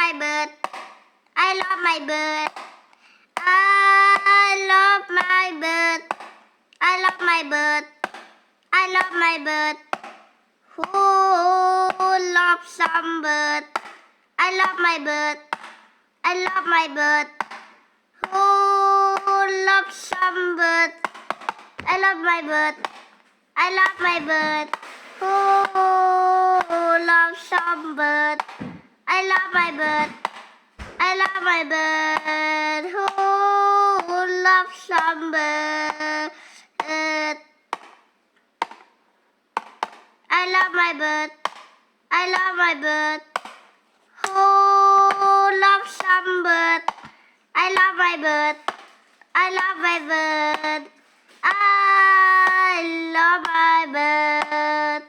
my bird. I love my bird. I love my bird. I love my bird. I love my bird. Who loves some bird? I love my bird. I love my bird. Who loves some bird? I love my bird. I love my bird. Who loves some bird? I love my bird. I love my bird. Who loves some bird? I love my bird. I love my bird. Who loves some bird? I love my bird. I love my bird. I love my bird.